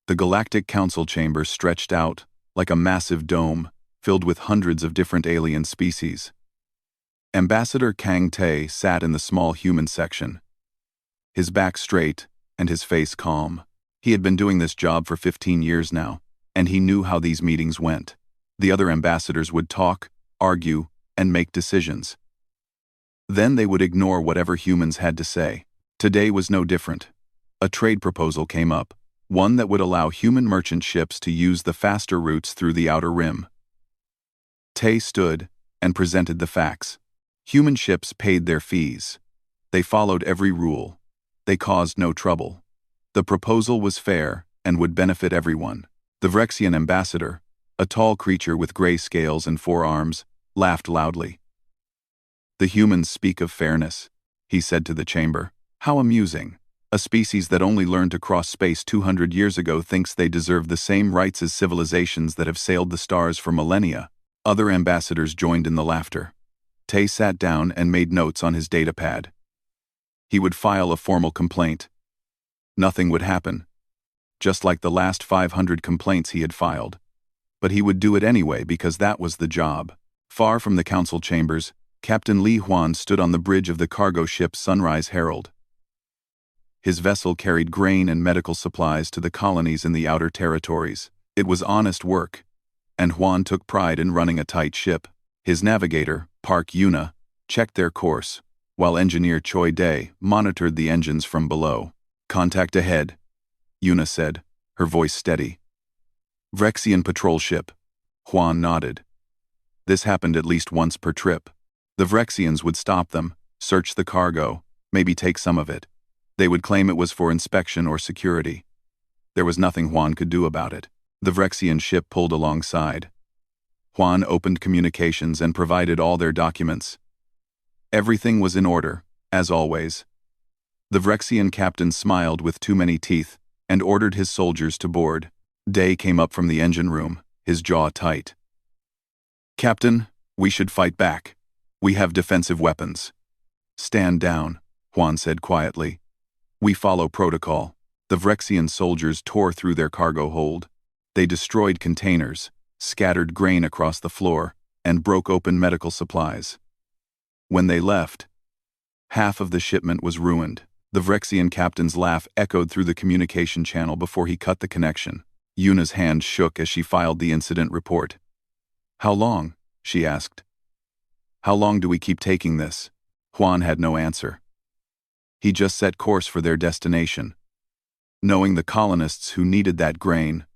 The Galactic Council chamber stretched out like a massive dome filled with hundreds of different alien species. Ambassador Kang Tae sat in the small human section, his back straight and his face calm. He had been doing this job for 15 years now, and he knew how these meetings went. The other ambassadors would talk, argue, and make decisions. Then they would ignore whatever humans had to say. Today was no different. A trade proposal came up, one that would allow human merchant ships to use the faster routes through the Outer Rim. Tae stood and presented the facts. Human ships paid their fees. They followed every rule. They caused no trouble. The proposal was fair and would benefit everyone. The Vrexian ambassador, a tall creature with gray scales and 4 arms, laughed loudly. "The humans speak of fairness," he said to the chamber. "How amusing. A species that only learned to cross space 200 years ago thinks they deserve the same rights as civilizations that have sailed the stars for millennia." Other ambassadors joined in the laughter. Tae sat down and made notes on his datapad. He would file a formal complaint. Nothing would happen, just like the last 500 complaints he had filed. But he would do it anyway because that was the job. Far from the council chambers, Captain Li Huan stood on the bridge of the cargo ship Sunrise Herald. His vessel carried grain and medical supplies to the colonies in the outer territories. It was honest work, and Huan took pride in running a tight ship. His navigator, Park Yuna, checked their course, while engineer Choi Dae monitored the engines from below. "Contact ahead," Yuna said, her voice steady. "Vrexian patrol ship." Huan nodded. This happened at least once per trip. The Vrexians would stop them, search the cargo, maybe take some of it. They would claim it was for inspection or security. There was nothing Huan could do about it. The Vrexian ship pulled alongside. Huan opened communications and provided all their documents. Everything was in order, as always. The Vrexian captain smiled with too many teeth and ordered his soldiers to board. Dae came up from the engine room, his jaw tight. "Captain, we should fight back. We have defensive weapons." "Stand down," Huan said quietly. "We follow protocol." The Vrexian soldiers tore through their cargo hold. They destroyed containers, scattered grain across the floor, and broke open medical supplies. When they left, half of the shipment was ruined. The Vrexian captain's laugh echoed through the communication channel before he cut the connection. Yuna's hand shook as she filed the incident report. "How long?" she asked. "How long do we keep taking this?" Huan had no answer. He just set course for their destination, knowing the colonists who needed that grain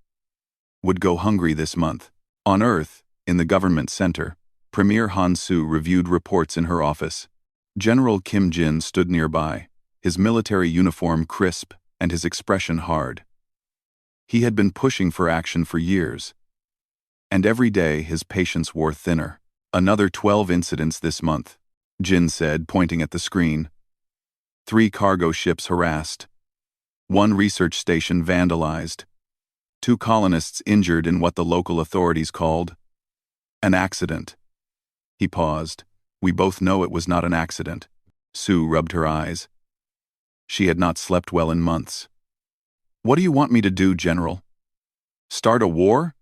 would go hungry this month. On Earth, in the government center, Premier Han Su reviewed reports in her office. General Kim Jin stood nearby, his military uniform crisp and his expression hard. He had been pushing for action for years, and every day his patience wore thinner. "Another 12 incidents this month," Jin said, pointing at the screen. 3 cargo ships harassed. 1 research station vandalized. 2 colonists injured in what the local authorities called an accident. He paused. "We both know it was not an accident." Sue rubbed her eyes. She had not slept well in months. "What do you want me to do, General? Start a war?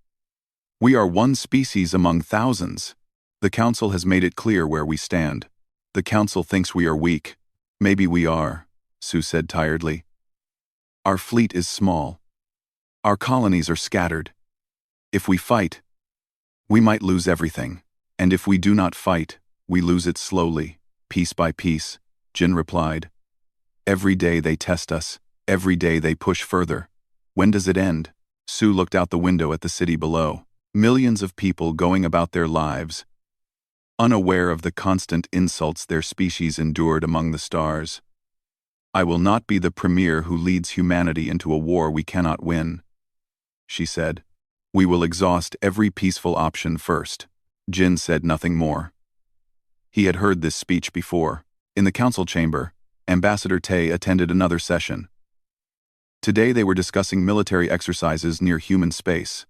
We are one species among thousands. The Council has made it clear where we stand. The Council thinks we are weak. Maybe we are," Sue said tiredly. "Our fleet is small. Our colonies are scattered. If we fight, we might lose everything. And if we do not fight, we lose it slowly, piece by piece," Jin replied. "Every day they test us. Every day they push further. When does it end?" Sue looked out the window at the city below. Millions of people going about their lives, unaware of the constant insults their species endured among the stars. "I will not be the premier who leads humanity into a war we cannot win," she said. "We will exhaust every peaceful option first." Jin said nothing more. He had heard this speech before. In the council chamber, Ambassador Tae attended another session. Today they were discussing military exercises near human space.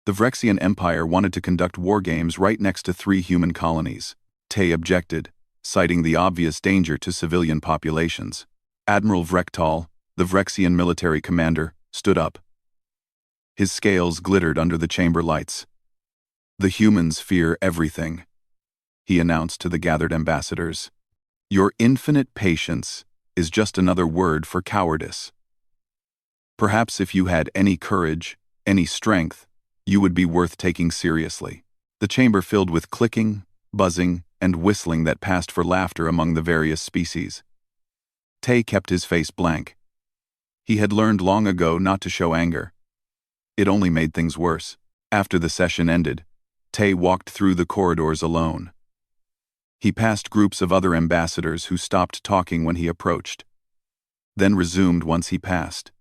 The Vrexian Empire wanted to conduct war games right next to 3 human colonies. Tae objected, citing the obvious danger to civilian populations. Admiral Vrektal, the Vrexian military commander, stood up. His scales glittered under the chamber lights. "The humans fear everything," he announced to the gathered ambassadors. "Your infinite patience is just another word for cowardice. Perhaps if you had any courage, any strength, you would be worth taking seriously." The chamber filled with clicking, buzzing, and whistling that passed for laughter among the various species. Tay kept his face blank. He had learned long ago not to show anger. It only made things worse. After the session ended, Tay walked through the corridors alone. He passed groups of other ambassadors who stopped talking when he approached, then resumed once he passed.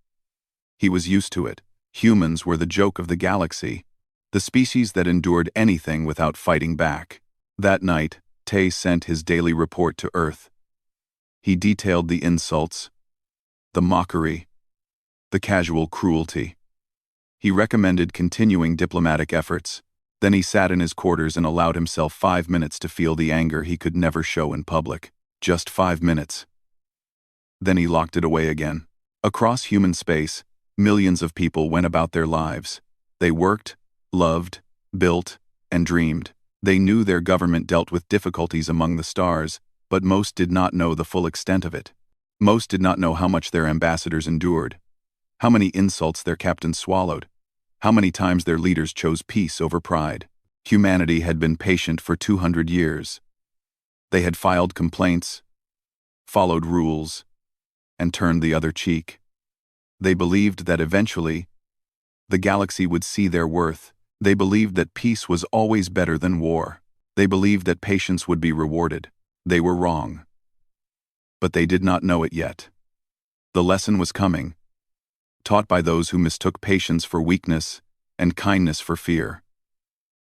He was used to it. Humans were the joke of the galaxy, the species that endured anything without fighting back. That night, Tay sent his daily report to Earth. He detailed the insults, the mockery, the casual cruelty. He recommended continuing diplomatic efforts. Then he sat in his quarters and allowed himself 5 minutes to feel the anger he could never show in public. Just 5 minutes. Then he locked it away again. Across human space, millions of people went about their lives. They worked, loved, built, and dreamed. They knew their government dealt with difficulties among the stars, but most did not know the full extent of it. Most did not know how much their ambassadors endured, how many insults their captains swallowed, how many times their leaders chose peace over pride. Humanity had been patient for 200 years. They had filed complaints, followed rules, and turned the other cheek. They believed that eventually, the galaxy would see their worth. They believed that peace was always better than war. They believed that patience would be rewarded. They were wrong. But they did not know it yet. The lesson was coming, taught by those who mistook patience for weakness and kindness for fear.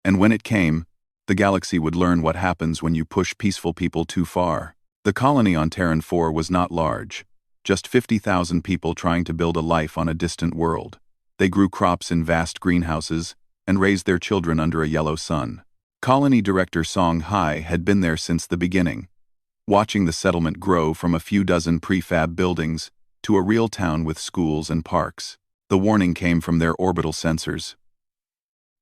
And when it came, the galaxy would learn what happens when you push peaceful people too far. The colony on Terran 4 was not large, just 50,000 people trying to build a life on a distant world. They grew crops in vast greenhouses and raised their children under a yellow sun. Colony Director Song Hai had been there since the beginning, watching the settlement grow from a few dozen prefab buildings to a real town with schools and parks. The warning came from their orbital sensors.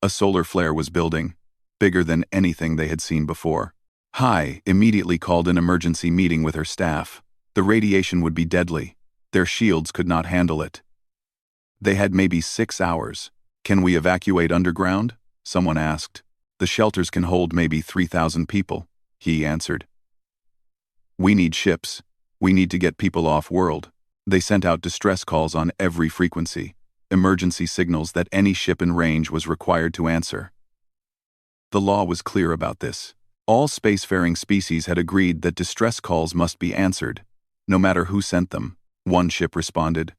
A solar flare was building, bigger than anything they had seen before. Hai immediately called an emergency meeting with her staff. The radiation would be deadly. Their shields could not handle it. They had maybe 6 hours. "Can we evacuate underground?" someone asked. "The shelters can hold maybe 3,000 people," he answered. "We need ships. We need to get people off-world." They sent out distress calls on every frequency, emergency signals that any ship in range was required to answer. The law was clear about this. All spacefaring species had agreed that distress calls must be answered, no matter who sent them. One ship responded.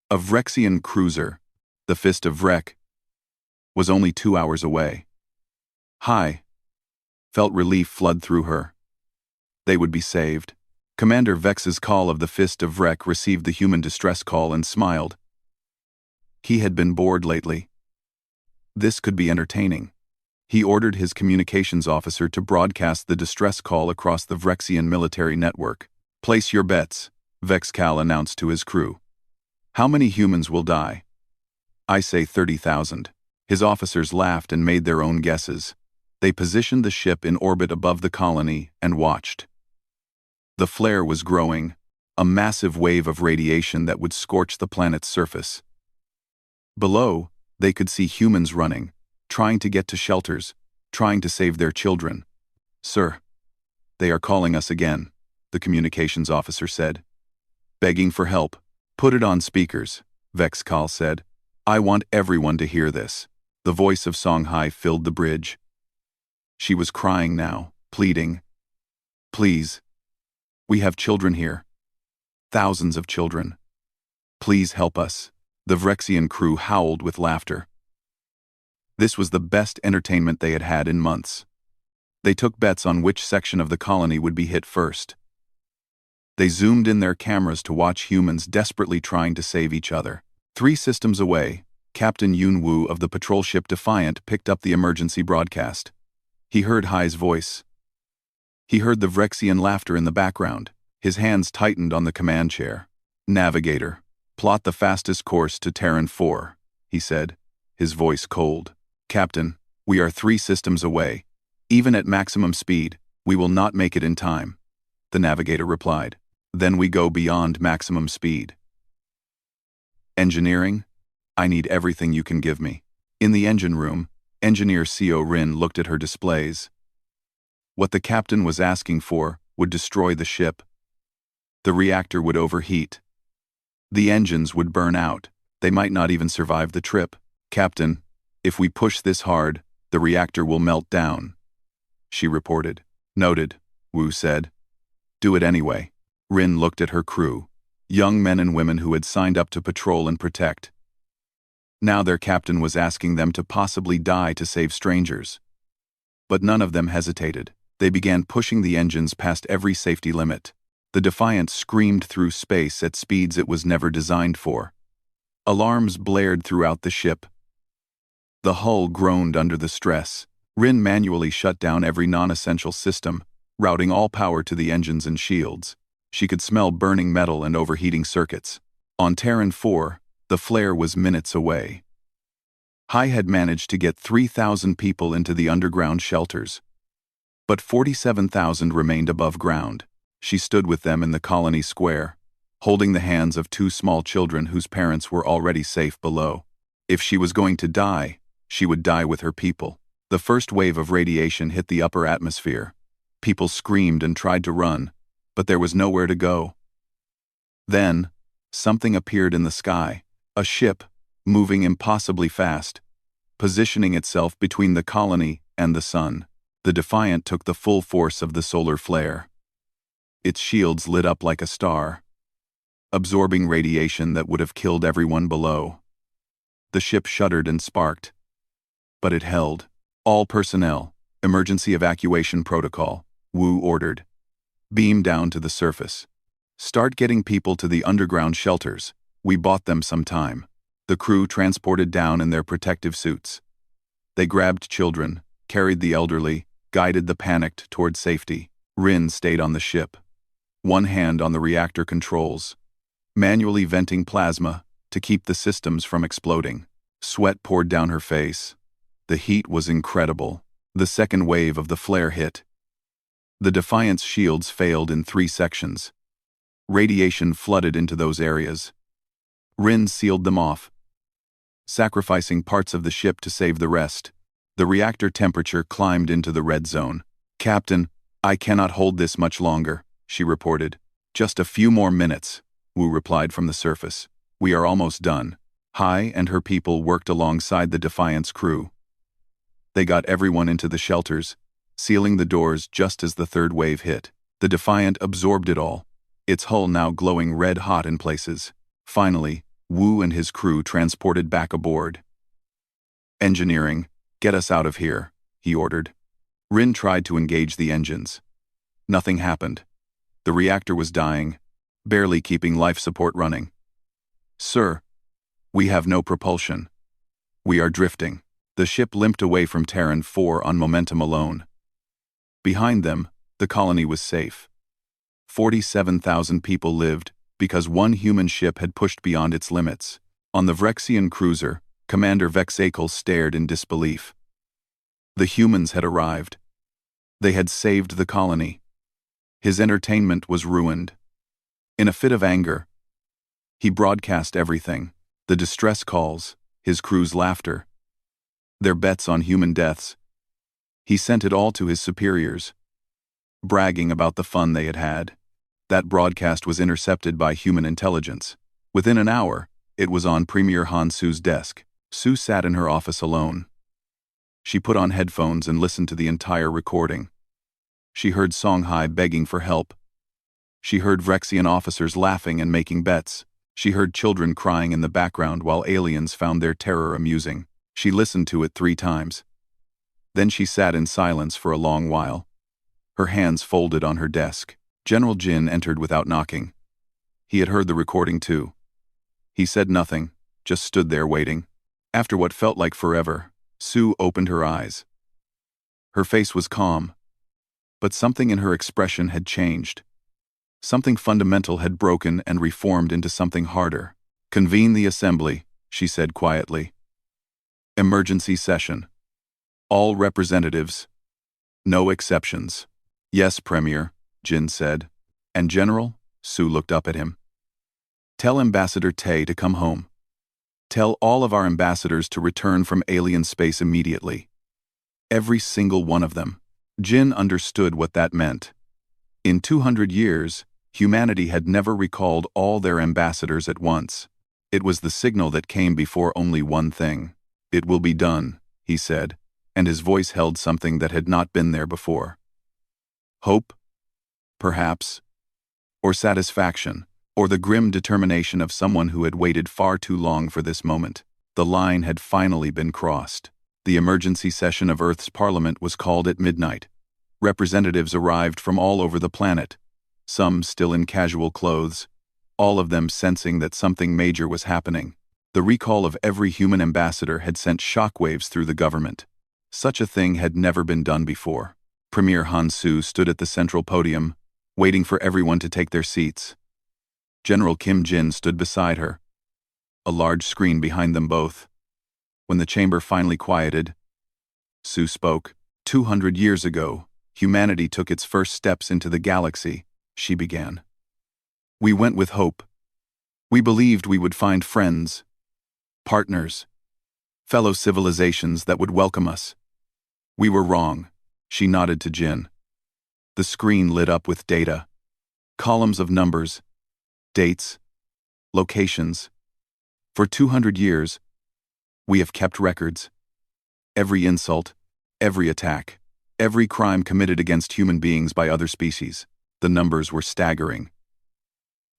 A Vrexian cruiser, the Fist of Vrek, was only 2 hours away. Hai felt relief flood through her. They would be saved. Commander Vex's call of the Fist of Vrek received the human distress call and smiled. He had been bored lately. This could be entertaining. He ordered his communications officer to broadcast the distress call across the Vrexian military network. "Place your bets," Vexcal announced to his crew. "How many humans will die?" "I say 30,000. His officers laughed and made their own guesses. They positioned the ship in orbit above the colony and watched. The flare was growing, a massive wave of radiation that would scorch the planet's surface. Below, they could see humans running, trying to get to shelters, trying to save their children. "Sir, they are calling us again," the communications officer said. "Begging for help. Put it on speakers," Vexcal said. "I want everyone to hear this." The voice of Songhai filled the bridge. She was crying now, pleading. "Please. We have children here. Thousands of children. Please help us." The Vrexian crew howled with laughter. This was the best entertainment they had had in months. They took bets on which section of the colony would be hit first. They zoomed in their cameras to watch humans desperately trying to save each other. 3 systems away, Captain Yun Wu of the patrol ship Defiant picked up the emergency broadcast. He heard Hai's voice. He heard the Vrexian laughter in the background. His hands tightened on the command chair. "Navigator, plot the fastest course to Terran 4, he said, his voice cold. "Captain, we are 3 systems away. Even at maximum speed, we will not make it in time," the navigator replied. "Then we go beyond maximum speed." "Engineering? I need everything you can give me." In the engine room, Engineer Co. Rin looked at her displays. What the captain was asking for would destroy the ship. The reactor would overheat. The engines would burn out. They might not even survive the trip. "Captain, if we push this hard, the reactor will melt down," she reported. "Noted," Wu said. "Do it anyway." Rin looked at her crew, young men and women who had signed up to patrol and protect. Now their captain was asking them to possibly die to save strangers. But none of them hesitated. They began pushing the engines past every safety limit. The Defiant screamed through space at speeds it was never designed for. Alarms blared throughout the ship. The hull groaned under the stress. Rin manually shut down every non-essential system, routing all power to the engines and shields. She could smell burning metal and overheating circuits. On Terran 4, the flare was minutes away. Hai had managed to get 3,000 people into the underground shelters. But 47,000 remained above ground. She stood with them in the colony square, holding the hands of 2 small children whose parents were already safe below. If she was going to die, she would die with her people. The first wave of radiation hit the upper atmosphere. People screamed and tried to run, but there was nowhere to go. Then, something appeared in the sky, a ship, moving impossibly fast, positioning itself between the colony and the sun. The Defiant took the full force of the solar flare. Its shields lit up like a star, absorbing radiation that would have killed everyone below. The ship shuddered and sparked, but it held. "All personnel, emergency evacuation protocol," Wu ordered. "Beam down to the surface. Start getting people to the underground shelters. We bought them some time." The crew transported down in their protective suits. They grabbed children, carried the elderly, guided the panicked toward safety. Rin stayed on the ship, one hand on the reactor controls, manually venting plasma to keep the systems from exploding. Sweat poured down her face. The heat was incredible. The second wave of the flare hit. The Defiant's shields failed in 3 sections. Radiation flooded into those areas. Rin sealed them off, sacrificing parts of the ship to save the rest. The reactor temperature climbed into the red zone. "Captain, I cannot hold this much longer," she reported. "Just a few more minutes," Wu replied from the surface. "We are almost done." Hai and her people worked alongside the Defiant's crew. They got everyone into the shelters, sealing the doors just as the third wave hit. The Defiant absorbed it all, its hull now glowing red-hot in places. Finally, Wu and his crew transported back aboard. "Engineering, get us out of here," he ordered. Rin tried to engage the engines. Nothing happened. The reactor was dying, barely keeping life support running. "Sir, we have no propulsion. We are drifting." The ship limped away from Terran 4 on momentum alone. Behind them, the colony was safe. 47,000 people lived because one human ship had pushed beyond its limits. On the Vrexian cruiser, Commander Vexakel stared in disbelief. The humans had arrived. They had saved the colony. His entertainment was ruined. In a fit of anger, he broadcast everything: the distress calls, his crew's laughter, their bets on human deaths. He sent it all to his superiors, bragging about the fun they had had. That broadcast was intercepted by human intelligence. Within an hour, it was on Premier Han Su's desk. Su sat in her office alone. She put on headphones and listened to the entire recording. She heard Songhai begging for help. She heard Vrexian officers laughing and making bets. She heard children crying in the background while aliens found their terror amusing. She listened to it 3 times. Then she sat in silence for a long while, her hands folded on her desk. General Jin entered without knocking. He had heard the recording too. He said nothing, just stood there waiting. After what felt like forever, Su opened her eyes. Her face was calm, but something in her expression had changed. Something fundamental had broken and reformed into something harder. "Convene the assembly," she said quietly. Emergency session. All representatives. No exceptions. Yes, Premier, Jin said. And General? Sue looked up at him. Tell Ambassador Tay to come home. Tell all of our ambassadors to return from alien space immediately. Every single one of them. Jin understood what that meant. In 200 years, humanity had never recalled all their ambassadors at once. It was the signal that came before only one thing. It will be done, he said, and his voice held something that had not been there before. Hope? Perhaps. Or satisfaction, or the grim determination of someone who had waited far too long for this moment. The line had finally been crossed. The emergency session of Earth's Parliament was called at midnight. Representatives arrived from all over the planet, some still in casual clothes, all of them sensing that something major was happening. The recall of every human ambassador had sent shockwaves through the government. Such a thing had never been done before. Premier Han Su stood at the central podium, waiting for everyone to take their seats. General Kim Jin stood beside her, a large screen behind them both. When the chamber finally quieted, Sue spoke. 200 years ago, humanity took its first steps into the galaxy, she began. We went with hope. We believed we would find friends, partners, fellow civilizations that would welcome us. We were wrong, she nodded to Jin. The screen lit up with data. Columns of numbers, dates, locations. For 200 years, we have kept records. Every insult, every attack, every crime committed against human beings by other species. The numbers were staggering.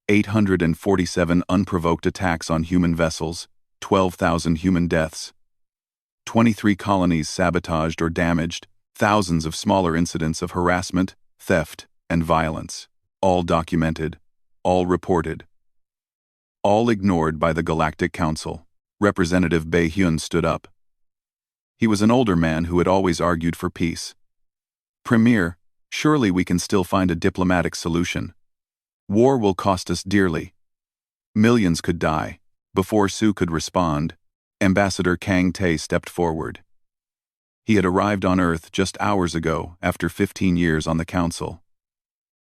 847 unprovoked attacks on human vessels, 12,000 human deaths. 23 colonies sabotaged or damaged, thousands of smaller incidents of harassment, theft, and violence. All documented, all reported. All ignored by the Galactic Council. Representative Bae Hyun stood up. He was an older man who had always argued for peace. Premier, surely we can still find a diplomatic solution. War will cost us dearly. Millions could die. Before Sue could respond, Ambassador Kang Tae stepped forward. He had arrived on Earth just hours ago after 15 years on the Council.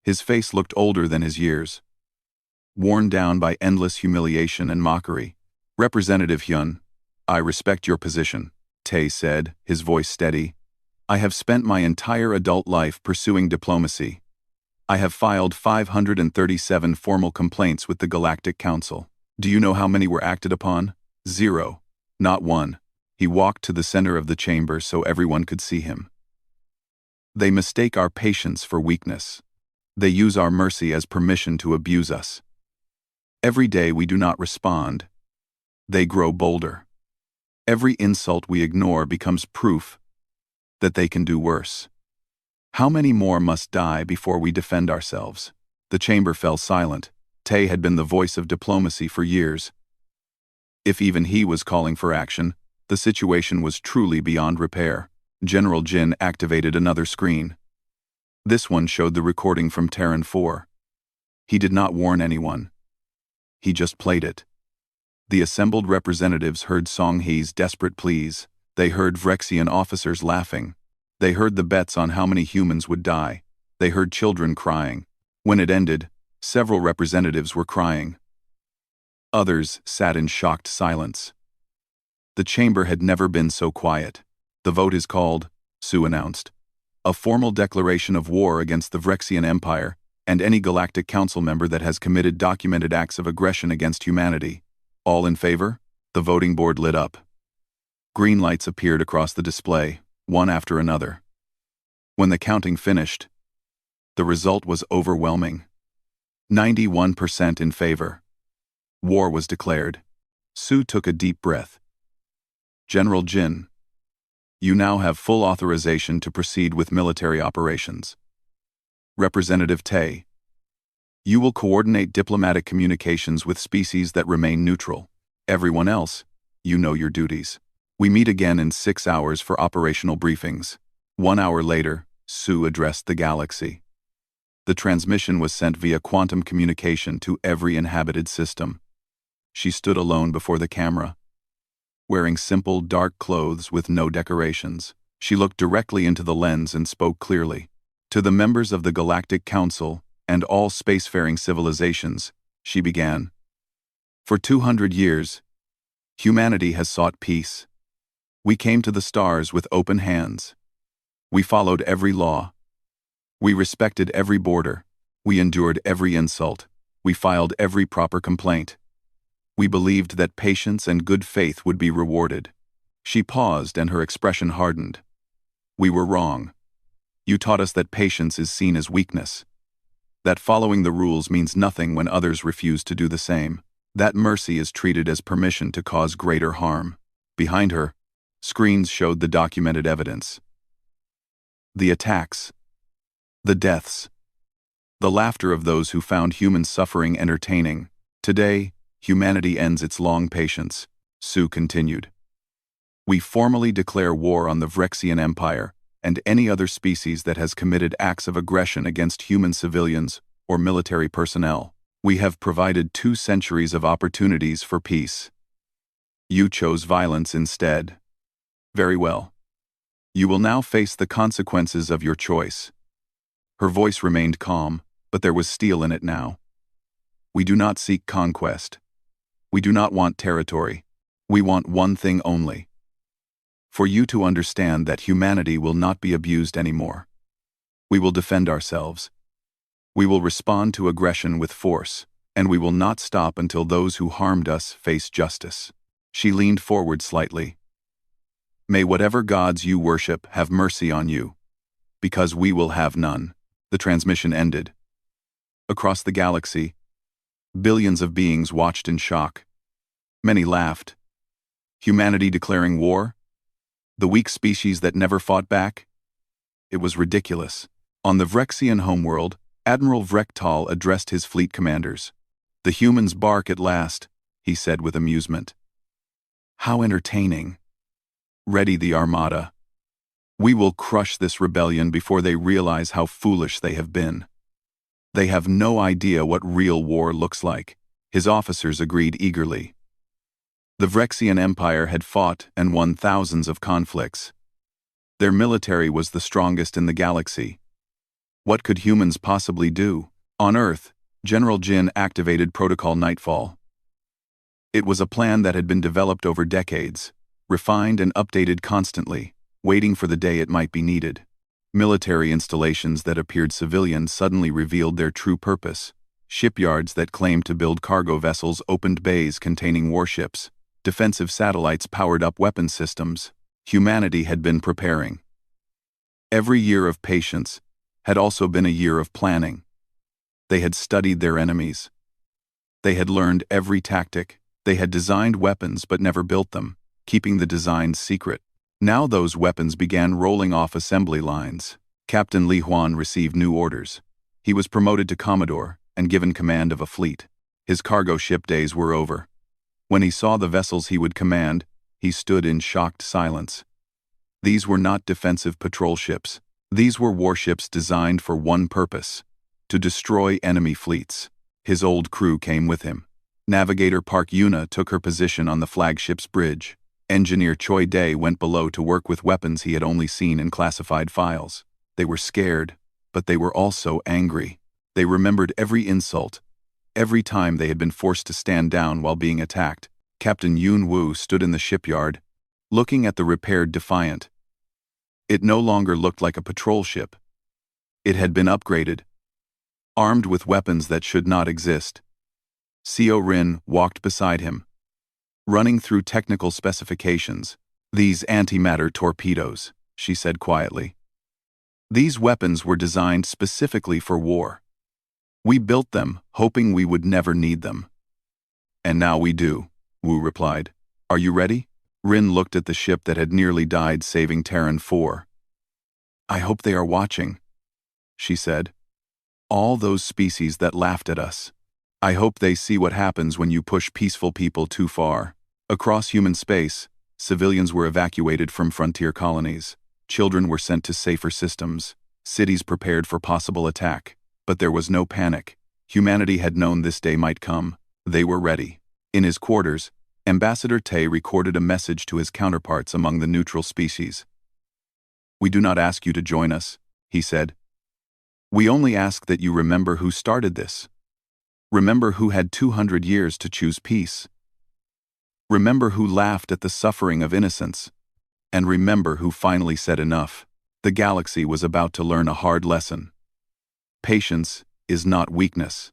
His face looked older than his years, worn down by endless humiliation and mockery. Representative Hyun, I respect your position, Tae said, his voice steady. I have spent my entire adult life pursuing diplomacy. I have filed 537 formal complaints with the Galactic Council. Do you know how many were acted upon? 0. Not one. He walked to the center of the chamber so everyone could see him. They mistake our patience for weakness. They use our mercy as permission to abuse us. Every day we do not respond. They grow bolder. Every insult we ignore becomes proof that they can do worse. How many more must die before we defend ourselves? The chamber fell silent. Tae had been the voice of diplomacy for years. If even he was calling for action, the situation was truly beyond repair. General Jin activated another screen. This one showed the recording from Terran 4. He did not warn anyone. He just played it. The assembled representatives heard Song Hee's desperate pleas. They heard Vrexian officers laughing. They heard the bets on how many humans would die. They heard children crying. When it ended, several representatives were crying. Others sat in shocked silence. The chamber had never been so quiet. The vote is called, Sue announced. A formal declaration of war against the Vrexian Empire and any Galactic Council member that has committed documented acts of aggression against humanity. All in favor? The voting board lit up. Green lights appeared across the display, one after another. When the counting finished, the result was overwhelming. 91% in favor. War was declared. Sue took a deep breath. General Jin, you now have full authorization to proceed with military operations. Representative Tae, you will coordinate diplomatic communications with species that remain neutral. Everyone else, you know your duties. We meet again in 6 hours for operational briefings. 1 hour later, Sue addressed the galaxy. The transmission was sent via quantum communication to every inhabited system. She stood alone before the camera. wearing simple, dark clothes with no decorations. She looked directly into the lens and spoke clearly. To the members of the Galactic Council and all spacefaring civilizations, she began. For 200 years, humanity has sought peace. We came to the stars with open hands. We followed every law. We respected every border. We endured every insult. We filed every proper complaint. We believed that patience and good faith would be rewarded. She paused and her expression hardened. We were wrong. You taught us that patience is seen as weakness. That following the rules means nothing when others refuse to do the same. That mercy is treated as permission to cause greater harm. Behind her, screens showed the documented evidence. The attacks. The deaths. The laughter of those who found human suffering entertaining. Today, humanity ends its long patience, Sue continued. We formally declare war on the Vrexian Empire and any other species that has committed acts of aggression against human civilians or military personnel. We have provided 2 centuries of opportunities for peace. You chose violence instead. Very well. You will now face the consequences of your choice. Her voice remained calm, but there was steel in it now. We do not seek conquest. We do not want territory. We want one thing only. For you to understand that humanity will not be abused anymore. We will defend ourselves. We will respond to aggression with force, and we will not stop until those who harmed us face justice. She leaned forward slightly. May whatever gods you worship have mercy on you, because we will have none. The transmission ended. Across the galaxy, billions of beings watched in shock. Many laughed. Humanity declaring war? The weak species that never fought back? It was ridiculous. On the Vrexian homeworld, Admiral Vrektal addressed his fleet commanders. The humans bark at last, he said with amusement. How entertaining. Ready the armada. We will crush this rebellion before they realize how foolish they have been. They have no idea what real war looks like, his officers agreed eagerly. The Vrexian Empire had fought and won thousands of conflicts. Their military was the strongest in the galaxy. What could humans possibly do? On Earth, General Jin activated Protocol Nightfall. It was a plan that had been developed over decades, refined and updated constantly, waiting for the day it might be needed. Military installations that appeared civilian suddenly revealed their true purpose. Shipyards that claimed to build cargo vessels opened bays containing warships. Defensive satellites powered up weapon systems. Humanity had been preparing. Every year of patience had also been a year of planning. They had studied their enemies. They had learned every tactic. They had designed weapons but never built them, keeping the designs secret. Now those weapons began rolling off assembly lines. Captain Li Huan received new orders. He was promoted to Commodore and given command of a fleet. His cargo ship days were over. When he saw the vessels he would command, he stood in shocked silence. These were not defensive patrol ships. These were warships designed for one purpose: to destroy enemy fleets. His old crew came with him. Navigator Park Yuna took her position on the flagship's bridge. Engineer Choi Dae went below to work with weapons he had only seen in classified files. They were scared, but they were also angry. They remembered every insult, every time they had been forced to stand down while being attacked. Captain Yoon Woo stood in the shipyard, looking at the repaired Defiant. It no longer looked like a patrol ship. It had been upgraded, armed with weapons that should not exist. Seo Rin walked beside him, running through technical specifications. These antimatter torpedoes, she said quietly. These weapons were designed specifically for war. We built them, hoping we would never need them. And now we do, Wu replied. Are you ready? Rin looked at the ship that had nearly died saving Terran 4. I hope they are watching, she said. All those species that laughed at us. I hope they see what happens when you push peaceful people too far. Across human space, civilians were evacuated from frontier colonies. Children were sent to safer systems. Cities prepared for possible attack. But there was no panic. Humanity had known this day might come. They were ready. In his quarters, Ambassador Tay recorded a message to his counterparts among the neutral species. "We do not ask you to join us," he said. "We only ask that you remember who started this. Remember who had 200 years to choose peace. Remember who laughed at the suffering of innocence. And remember who finally said enough." The galaxy was about to learn a hard lesson. Patience is not weakness.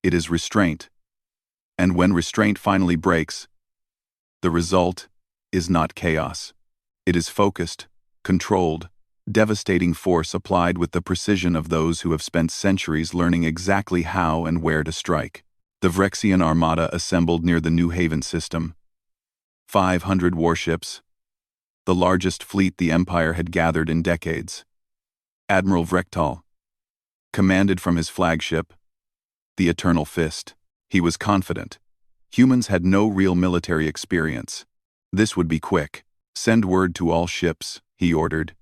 It is restraint. And when restraint finally breaks, the result is not chaos. It is focused, controlled, devastating force applied with the precision of those who have spent centuries learning exactly how and where to strike. The Vrexian armada assembled near the New Haven system. 500 warships, the largest fleet the Empire had gathered in decades. Admiral Vrektal commanded from his flagship, the Eternal Fist. He was confident. Humans had no real military experience. This would be quick. "Send word to all ships," he ordered.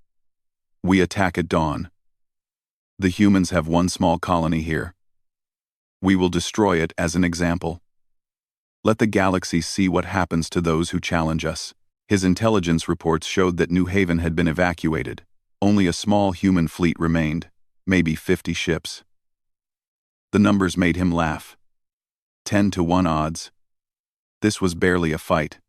"We attack at dawn. The humans have one small colony here. We will destroy it as an example. Let the galaxy see what happens to those who challenge us." His intelligence reports showed that New Haven had been evacuated. Only a small human fleet remained, maybe 50 ships. The numbers made him laugh. 10-1 odds. This was barely a fight.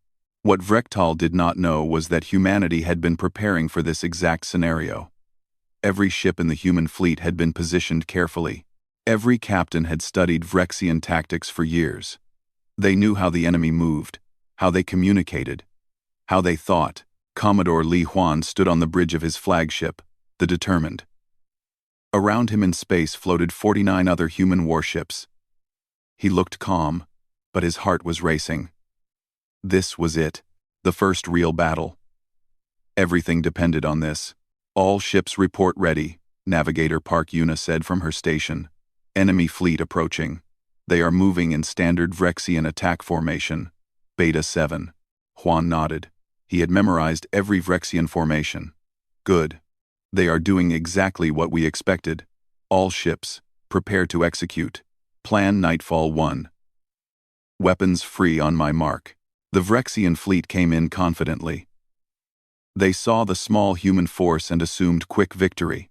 What Vrektal did not know was that humanity had been preparing for this exact scenario. Every ship in the human fleet had been positioned carefully. Every captain had studied Vrexian tactics for years. They knew how the enemy moved, how they communicated, how they thought. Commodore Li Huan stood on the bridge of his flagship, the Determined. Around him in space floated 49 other human warships. He looked calm, but his heart was racing. This was it, the first real battle. Everything depended on this. "All ships report ready," Navigator Park Yuna said from her station. "Enemy fleet approaching. They are moving in standard Vrexian attack formation. Beta 7. Huan nodded. He had memorized every Vrexian formation. "Good. They are doing exactly what we expected. All ships, prepare to execute. Plan Nightfall 1. Weapons free on my mark." The Vrexian fleet came in confidently. They saw the small human force and assumed quick victory.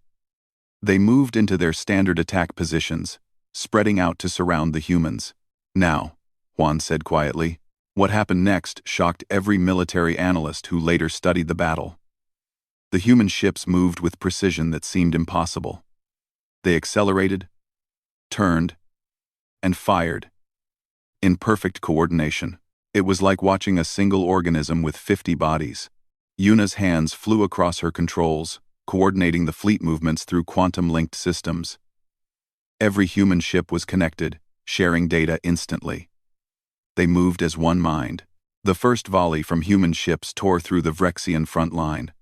They moved into their standard attack positions, spreading out to surround the humans. "Now," Huan said quietly. What happened next shocked every military analyst who later studied the battle. The human ships moved with precision that seemed impossible. They accelerated, turned, and fired. In perfect coordination. It was like watching a single organism with 50 bodies. Yuna's hands flew across her controls, coordinating the fleet movements through quantum-linked systems. Every human ship was connected, sharing data instantly. They moved as one mind. The first volley from human ships tore through the Vrexian front line.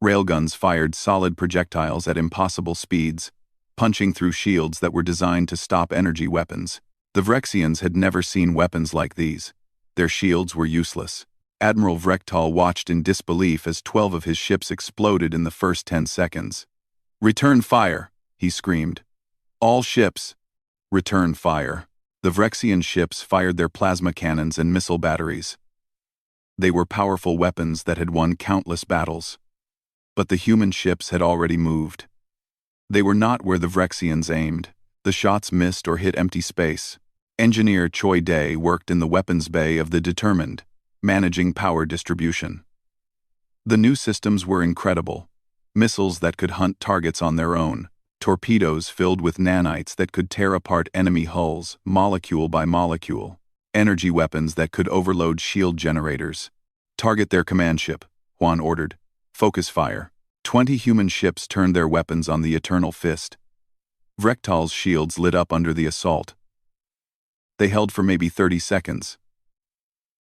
Railguns fired solid projectiles at impossible speeds, punching through shields that were designed to stop energy weapons. The Vrexians had never seen weapons like these. Their shields were useless. Admiral Vrektal watched in disbelief as 12 of his ships exploded in the first 10 seconds. "Return fire," he screamed. "All ships, return fire." The Vrexian ships fired their plasma cannons and missile batteries. They were powerful weapons that had won countless battles. But the human ships had already moved. They were not where the Vrexians aimed. The shots missed or hit empty space. Engineer Choi Day worked in the weapons bay of the Determined, managing power distribution. The new systems were incredible. Missiles that could hunt targets on their own, torpedoes filled with nanites that could tear apart enemy hulls, molecule by molecule, energy weapons that could overload shield generators. "Target their command ship," Huan ordered. "Focus fire." 20 human ships turned their weapons on the Eternal Fist. Vrektal's shields lit up under the assault. They held for maybe 30 seconds.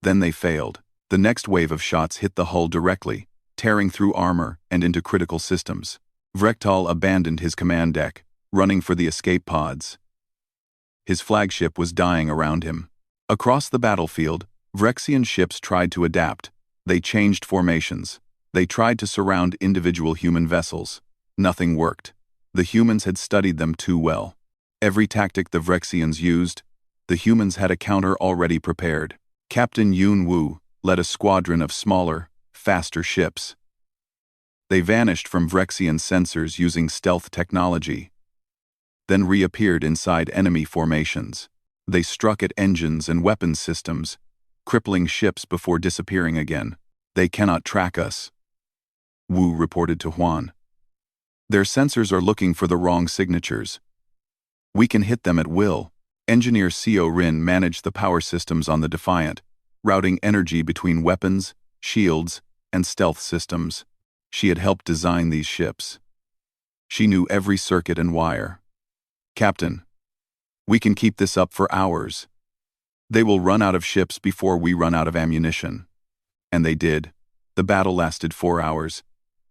Then they failed. The next wave of shots hit the hull directly, tearing through armor and into critical systems. Vrektal abandoned his command deck, running for the escape pods. His flagship was dying around him. Across the battlefield, Vrexian ships tried to adapt. They changed formations. They tried to surround individual human vessels. Nothing worked. The humans had studied them too well. Every tactic the Vrexians used, the humans had a counter already prepared. Captain Yun Wu led a squadron of smaller, faster ships. They vanished from Vrexian sensors using stealth technology, then reappeared inside enemy formations. They struck at engines and weapons systems, crippling ships before disappearing again. They cannot track us, Wu reported to Huan. Their sensors are looking for the wrong signatures. We can hit them at will. Engineer Seo Rin managed the power systems on the Defiant, routing energy between weapons, shields, and stealth systems. She had helped design these ships. She knew every circuit and wire. Captain, we can keep this up for hours. They will run out of ships before we run out of ammunition. And they did. The battle lasted 4 hours.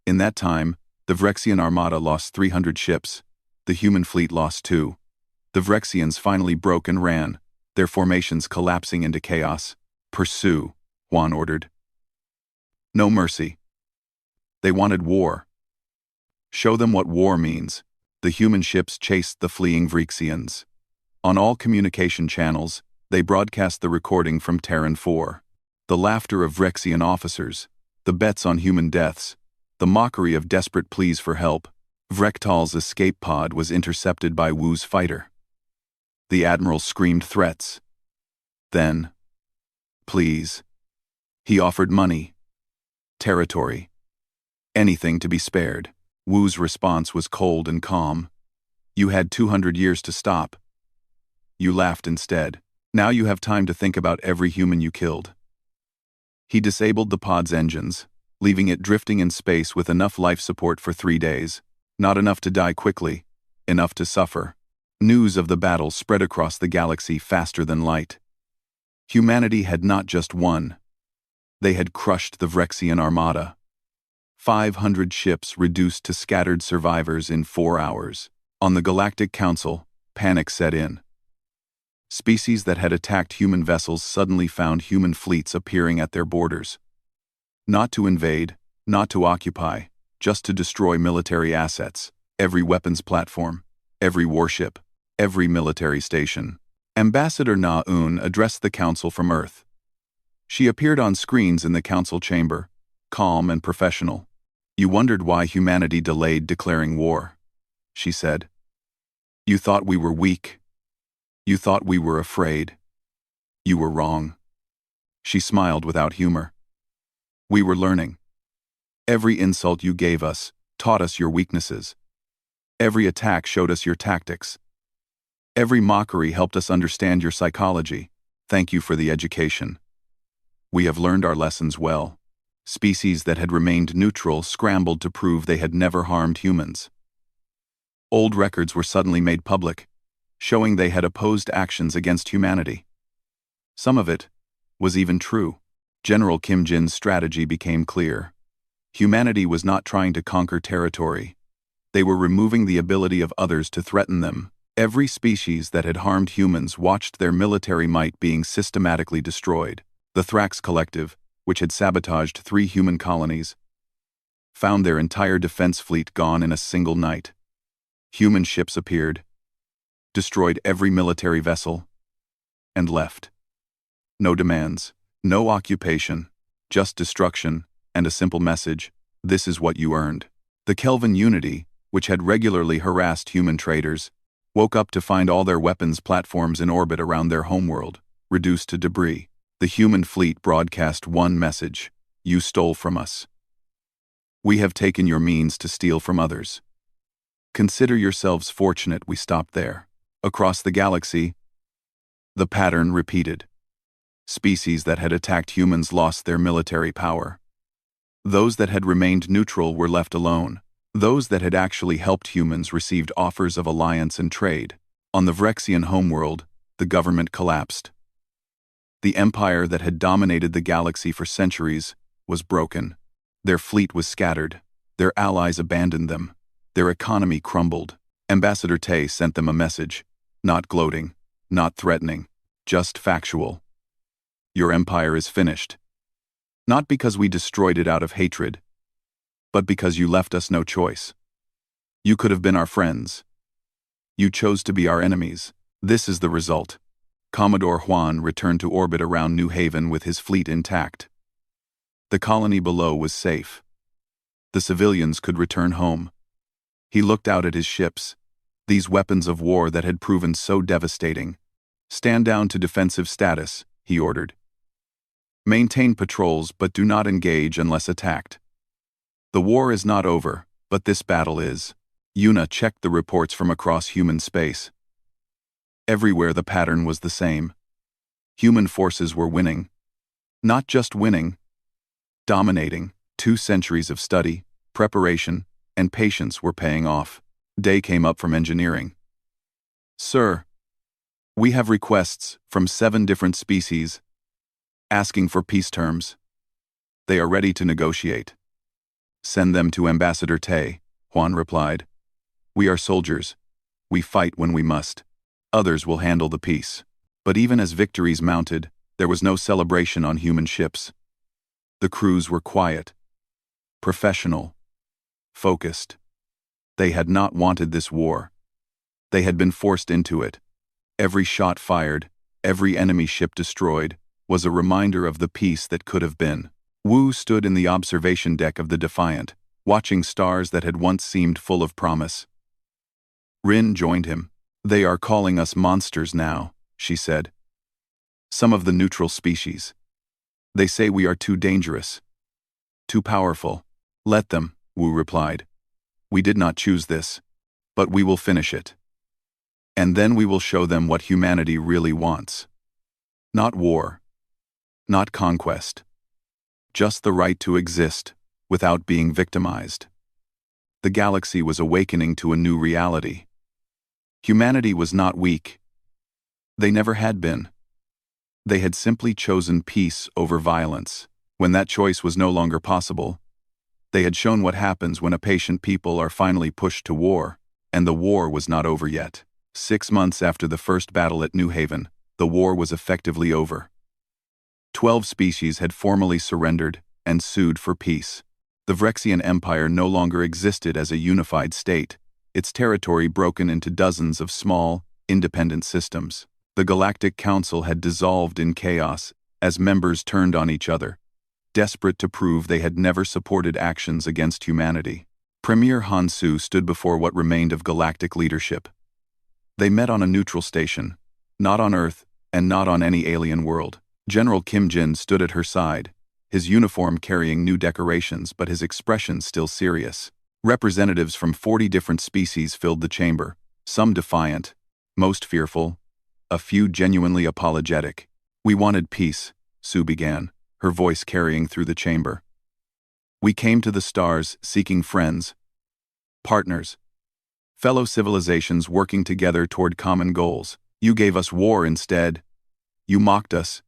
In that time, the Vrexian armada lost 300 ships. The human fleet lost 2. The Vrexians finally broke and ran, their formations collapsing into chaos. Pursue, Huan ordered. No mercy. They wanted war. Show them what war means. The human ships chased the fleeing Vrexians. On all communication channels, they broadcast the recording from Terran 4. The laughter of Vrexian officers, the bets on human deaths, the mockery of desperate pleas for help. Vrektal's escape pod was intercepted by Wu's fighter. The Admiral screamed threats. Then, please. He offered money, territory, anything to be spared. Wu's response was cold and calm. You had 200 years to stop. You laughed instead. Now you have time to think about every human you killed. He disabled the pod's engines, leaving it drifting in space with enough life support for 3 days. Not enough to die quickly, enough to suffer. News of the battle spread across the galaxy faster than light. Humanity had not just won. They had crushed the Vrexian armada. 500 ships reduced to scattered survivors in 4 hours. On the Galactic Council, panic set in. Species that had attacked human vessels suddenly found human fleets appearing at their borders. Not to invade, not to occupy, just to destroy military assets, every weapons platform, every warship, every military station. Ambassador Na-Un addressed the Council from Earth. She appeared on screens in the Council chamber, calm and professional. You wondered why humanity delayed declaring war, she said. You thought we were weak. You thought we were afraid. You were wrong. She smiled without humor. We were learning. Every insult you gave us taught us your weaknesses. Every attack showed us your tactics. Every mockery helped us understand your psychology. Thank you for the education. We have learned our lessons well. Species that had remained neutral scrambled to prove they had never harmed humans. Old records were suddenly made public, showing they had opposed actions against humanity. Some of it was even true. General Kim Jin's strategy became clear. Humanity was not trying to conquer territory. They were removing the ability of others to threaten them. Every species that had harmed humans watched their military might being systematically destroyed. The Thrax Collective, which had sabotaged 3 human colonies, found their entire defense fleet gone in a single night. Human ships appeared, destroyed every military vessel, and left. No demands, no occupation, just destruction, and a simple message: this is what you earned. The Kelvin Unity, which had regularly harassed human traders, woke up to find all their weapons platforms in orbit around their homeworld, reduced to debris. The human fleet broadcast one message: you stole from us. We have taken your means to steal from others. Consider yourselves fortunate we stopped there. Across the galaxy, the pattern repeated. Species that had attacked humans lost their military power. Those that had remained neutral were left alone. Those that had actually helped humans received offers of alliance and trade. On the Vrexian homeworld, the government collapsed. The empire that had dominated the galaxy for centuries was broken. Their fleet was scattered. Their allies abandoned them. Their economy crumbled. Ambassador Tay sent them a message, not gloating, not threatening, just factual. Your empire is finished. Not because we destroyed it out of hatred, but because you left us no choice. You could have been our friends. You chose to be our enemies. This is the result. Commodore Juan returned to orbit around New Haven with his fleet intact. The colony below was safe. The civilians could return home. He looked out at his ships, these weapons of war that had proven so devastating. "Stand down to defensive status," he ordered. "Maintain patrols but do not engage unless attacked. The war is not over, but this battle is." Yuna checked the reports from across human space. Everywhere the pattern was the same. Human forces were winning. Not just winning, dominating. 2 centuries of study, preparation, and patience were paying off. Day came up from engineering. "Sir, we have requests from 7 different species asking for peace terms. They are ready to negotiate." "Send them to Ambassador Tay," Juan replied. "We are soldiers. We fight when we must. Others will handle the peace." But even as victories mounted, there was no celebration on human ships. The crews were quiet, professional, focused. They had not wanted this war. They had been forced into it. Every shot fired, every enemy ship destroyed, was a reminder of the peace that could have been. Wu stood in the observation deck of the Defiant, watching stars that had once seemed full of promise. Rin joined him. "They are calling us monsters now," she said. "Some of the neutral species. They say we are too dangerous, too powerful." "Let them," Wu replied. "We did not choose this, but we will finish it. And then we will show them what humanity really wants. Not war, not conquest. Just the right to exist without being victimized." The galaxy was awakening to a new reality. Humanity was not weak. They never had been. They had simply chosen peace over violence. When that choice was no longer possible, they had shown what happens when a patient people are finally pushed to war, and the war was not over yet. 6 months after the first battle at New Haven, the war was effectively over. 12 species had formally surrendered and sued for peace. The Vrexian Empire no longer existed as a unified state, its territory broken into dozens of small, independent systems. The Galactic Council had dissolved in chaos as members turned on each other, desperate to prove they had never supported actions against humanity. Premier Hansu stood before what remained of galactic leadership. They met on a neutral station, not on Earth and not on any alien world. General Kim Jin stood at her side, his uniform carrying new decorations but his expression still serious. Representatives from 40 different species filled the chamber, some defiant, most fearful, a few genuinely apologetic. "We wanted peace," Sue began, her voice carrying through the chamber. "We came to the stars seeking friends, partners, fellow civilizations working together toward common goals. You gave us war instead. You mocked us.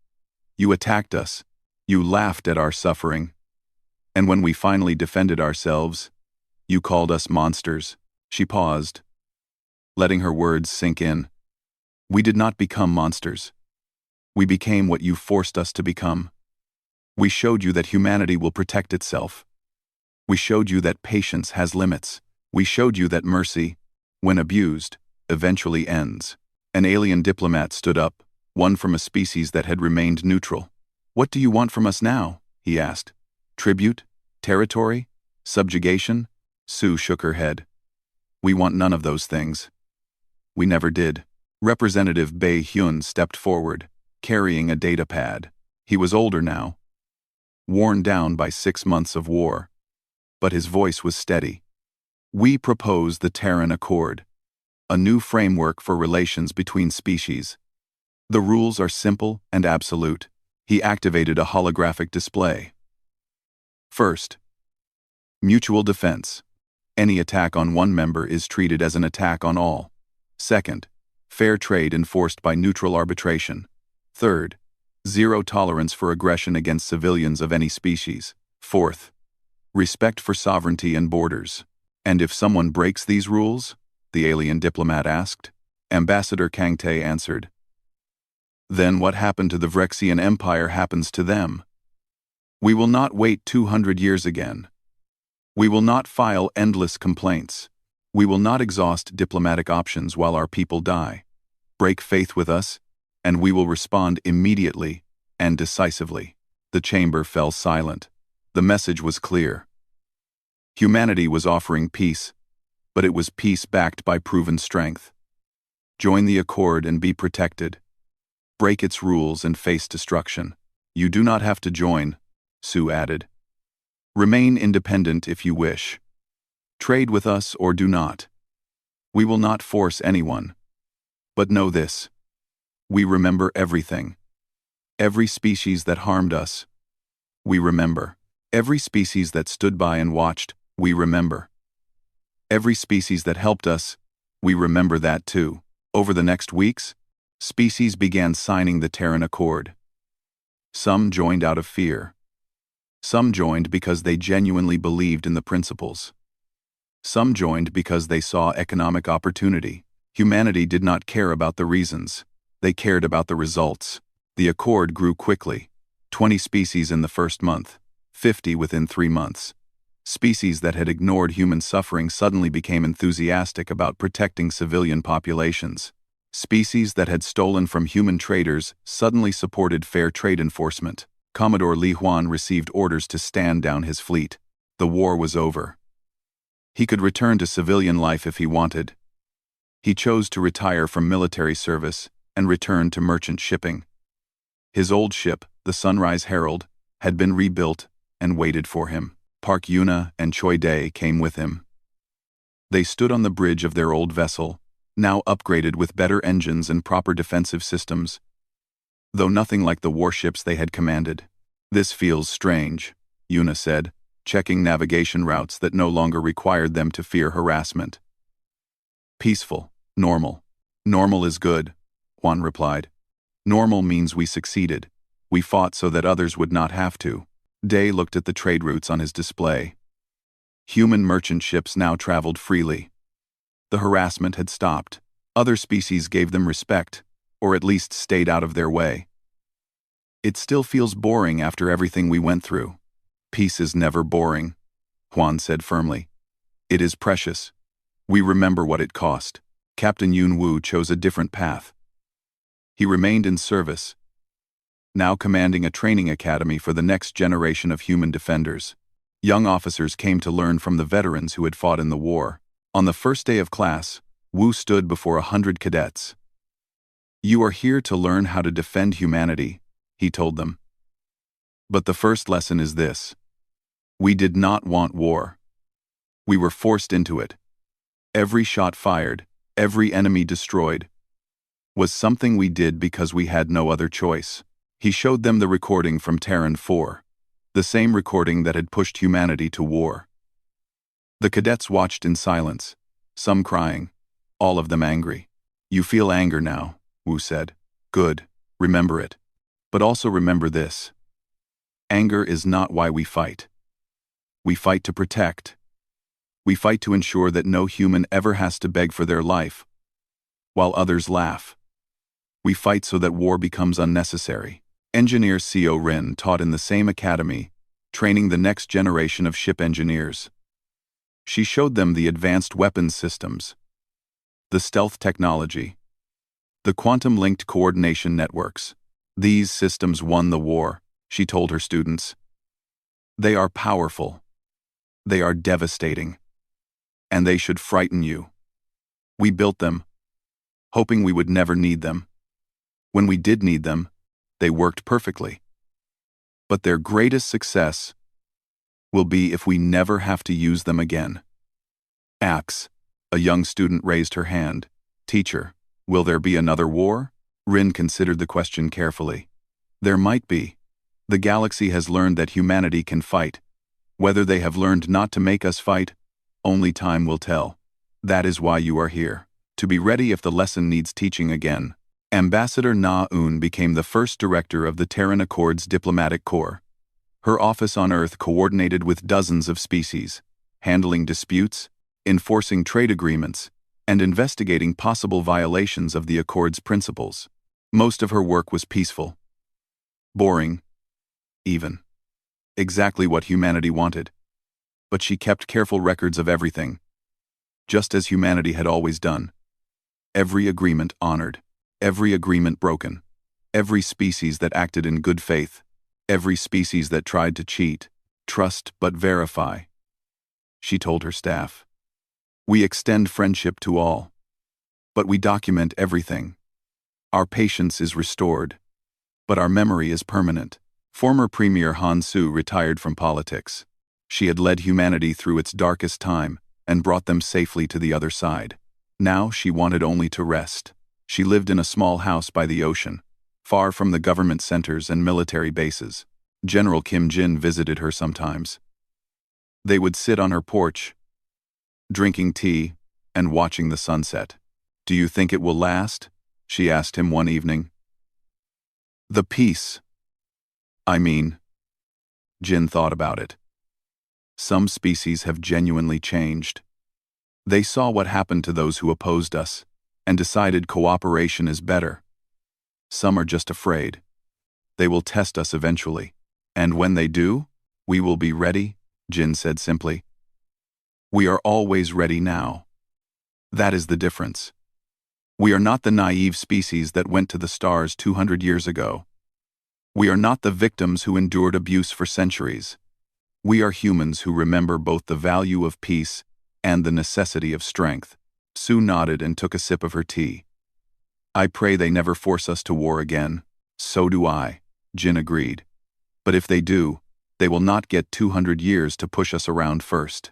You attacked us. You laughed at our suffering. And when we finally defended ourselves, you called us monsters." She paused, letting her words sink in. "We did not become monsters. We became what you forced us to become. We showed you that humanity will protect itself. We showed you that patience has limits. We showed you that mercy, when abused, eventually ends." An alien diplomat stood up, one from a species that had remained neutral. "What do you want from us now?" he asked. "Tribute? Territory? Subjugation?" Sue shook her head. "We want none of those things. We never did." Representative Bei Hyun stepped forward, carrying a data pad. He was older now, worn down by 6 months of war, but his voice was steady. "We propose the Terran Accord, a new framework for relations between species. The rules are simple and absolute." He activated a holographic display. "First, mutual defense. Any attack on one member is treated as an attack on all. Second, fair trade enforced by neutral arbitration. Third, zero tolerance for aggression against civilians of any species. Fourth, respect for sovereignty and borders." "And if someone breaks these rules?" the alien diplomat asked. Ambassador Kang Tae answered. "Then what happened to the Vrexian Empire happens to them. We will not wait 200 years again. We will not file endless complaints. We will not exhaust diplomatic options while our people die. Break faith with us, and we will respond immediately and decisively. The chamber fell silent. The message was clear. Humanity was offering peace, but it was peace backed by proven strength. Join the Accord and be protected. Break its rules and face destruction. You do not have to join, Sue added. Remain independent if you wish. Trade with us or do not. We will not force anyone. But know this. We remember everything. Every species that harmed us, we remember. Every species that stood by and watched, we remember. Every species that helped us, we remember that too. Over the next weeks, species began signing the Terran Accord. Some joined out of fear. Some joined because they genuinely believed in the principles. Some joined because they saw economic opportunity. Humanity did not care about the reasons. They cared about the results. The Accord grew quickly. 20 species in the first month, 50 within 3 months. Species that had ignored human suffering suddenly became enthusiastic about protecting civilian populations. Species that had stolen from human traders suddenly supported fair trade enforcement. Commodore Li Huan received orders to stand down his fleet. The war was over. He could return to civilian life if he wanted. He chose to retire from military service and return to merchant shipping. His old ship, the Sunrise Herald, had been rebuilt and waited for him. Park Yuna and Choi Dae came with him. They stood on the bridge of their old vessel, now upgraded with better engines and proper defensive systems, though nothing like the warships they had commanded. This feels strange, Yuna said, checking navigation routes that no longer required them to fear harassment. Peaceful, normal. Normal is good, Juan replied. Normal means we succeeded. We fought so that others would not have to. Day looked at the trade routes on his display. Human merchant ships now traveled freely. The harassment had stopped. Other species gave them respect, or at least stayed out of their way. It still feels boring after everything we went through. Peace is never boring, Juan said firmly. It is precious. We remember what it cost. Captain Yun Wu chose a different path. He remained in service, now commanding a training academy for the next generation of human defenders. Young officers came to learn from the veterans who had fought in the war. On the first day of class, Wu stood before 100 cadets. You are here to learn how to defend humanity, he told them. But the first lesson is this. We did not want war. We were forced into it. Every shot fired, every enemy destroyed, was something we did because we had no other choice. He showed them the recording from Terran 4, the same recording that had pushed humanity to war. The cadets watched in silence, some crying, all of them angry. You feel anger now, Wu said. Good, remember it. But also remember this. Anger is not why we fight. We fight to protect. We fight to ensure that no human ever has to beg for their life, while others laugh. We fight so that war becomes unnecessary. Engineer Seo Rin taught in the same academy, training the next generation of ship engineers. She showed them the advanced weapons systems, the stealth technology, the quantum-linked coordination networks. These systems won the war, she told her students. They are powerful. They are devastating. And they should frighten you. We built them, hoping we would never need them. When we did need them, they worked perfectly. But their greatest success will be if we never have to use them again. Ax, a young student raised her hand. Teacher, will there be another war? Rin considered the question carefully. There might be. The galaxy has learned that humanity can fight. Whether they have learned not to make us fight, only time will tell. That is why you are here, to be ready if the lesson needs teaching again. Ambassador Na-Un became the first director of the Terran Accord's diplomatic corps. Her office on Earth coordinated with dozens of species, handling disputes, enforcing trade agreements, and investigating possible violations of the Accord's principles. Most of her work was peaceful. Boring, even. Exactly what humanity wanted. But she kept careful records of everything, just as humanity had always done. Every agreement honored. Every agreement broken. Every species that acted in good faith. Every species that tried to cheat, trust but verify. She told her staff. We extend friendship to all. But we document everything. Our patience is restored. But our memory is permanent. Former Premier Han Su retired from politics. She had led humanity through its darkest time and brought them safely to the other side. Now she wanted only to rest. She lived in a small house by the ocean, far from the government centers and military bases. General Kim Jin visited her sometimes. They would sit on her porch, drinking tea and watching the sunset. Do you think it will last? She asked him one evening. The peace. I mean, Jin thought about it. Some species have genuinely changed. They saw what happened to those who opposed us and decided cooperation is better. Some are just afraid. They will test us eventually. And when they do, we will be ready, Jin said simply. We are always ready now. That is the difference. We are not the naive species that went to the stars 200 years ago. We are not the victims who endured abuse for centuries. We are humans who remember both the value of peace and the necessity of strength. Sue nodded and took a sip of her tea. I pray they never force us to war again. So do I, Jin agreed. But if they do, they will not get 200 years to push us around first.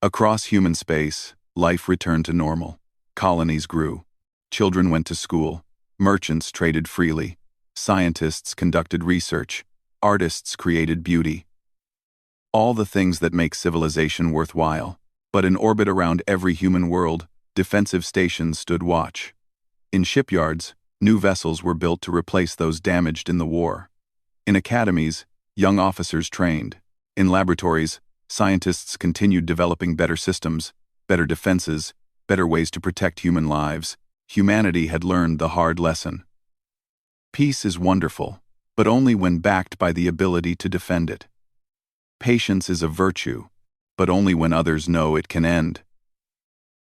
Across human space, life returned to normal. Colonies grew. Children went to school. Merchants traded freely. Scientists conducted research. Artists created beauty. All the things that make civilization worthwhile. But in orbit around every human world, defensive stations stood watch. In shipyards, new vessels were built to replace those damaged in the war. In academies, young officers trained. In laboratories, scientists continued developing better systems, better defenses, better ways to protect human lives. Humanity had learned the hard lesson. Peace is wonderful, but only when backed by the ability to defend it. Patience is a virtue, but only when others know it can end.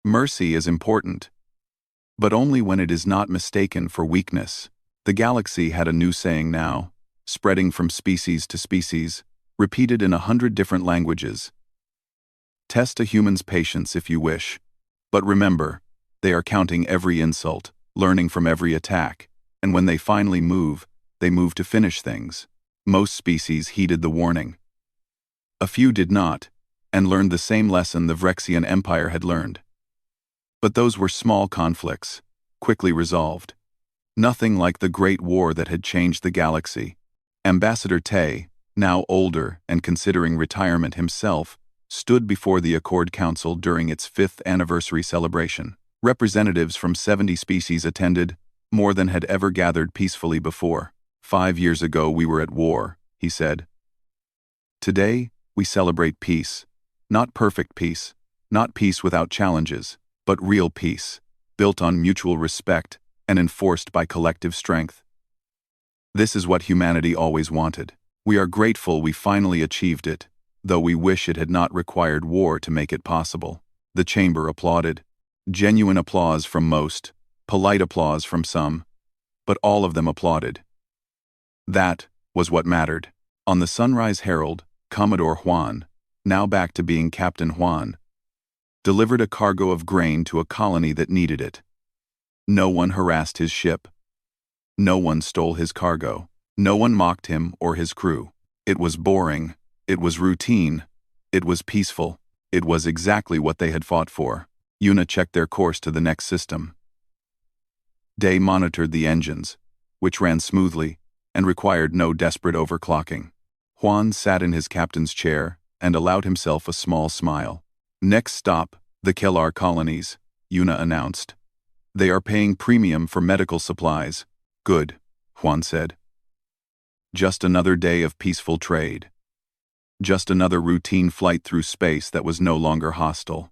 Mercy is important, but only when it is not mistaken for weakness. The galaxy had a new saying now, spreading from species to species, repeated in 100 different languages. Test a human's patience if you wish, but remember, they are counting every insult, learning from every attack, and when they finally move, they move to finish things. Most species heeded the warning. A few did not, and learned the same lesson the Vrexian Empire had learned. But those were small conflicts, quickly resolved. Nothing like the Great War that had changed the galaxy. Ambassador Tay, now older and considering retirement himself, stood before the Accord Council during its 5th anniversary celebration. Representatives from 70 species attended, more than had ever gathered peacefully before. 5 years ago we were at war, he said. Today, we celebrate peace. Not perfect peace, not peace without challenges, but real peace, built on mutual respect and enforced by collective strength. This is what humanity always wanted. We are grateful we finally achieved it, though we wish it had not required war to make it possible. The chamber applauded. Genuine applause from most, polite applause from some, but all of them applauded. That was what mattered. On the Sunrise Herald, Commodore Juan, now back to being Captain Juan, delivered a cargo of grain to a colony that needed it. No one harassed his ship. No one stole his cargo. No one mocked him or his crew. It was boring. It was routine. It was peaceful. It was exactly what they had fought for. Yuna checked their course to the next system. Day monitored the engines, which ran smoothly and required no desperate overclocking. Juan sat in his captain's chair and allowed himself a small smile. Next stop, the Kellar colonies, Yuna announced. They are paying premium for medical supplies. Good, Juan said. Just another day of peaceful trade. Just another routine flight through space that was no longer hostile.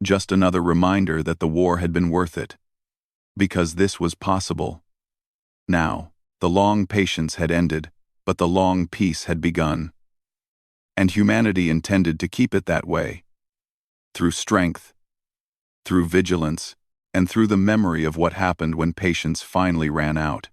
Just another reminder that the war had been worth it. Because this was possible. Now, the long patience had ended, but the long peace had begun. And humanity intended to keep it that way. Through strength, through vigilance, and through the memory of what happened when patience finally ran out.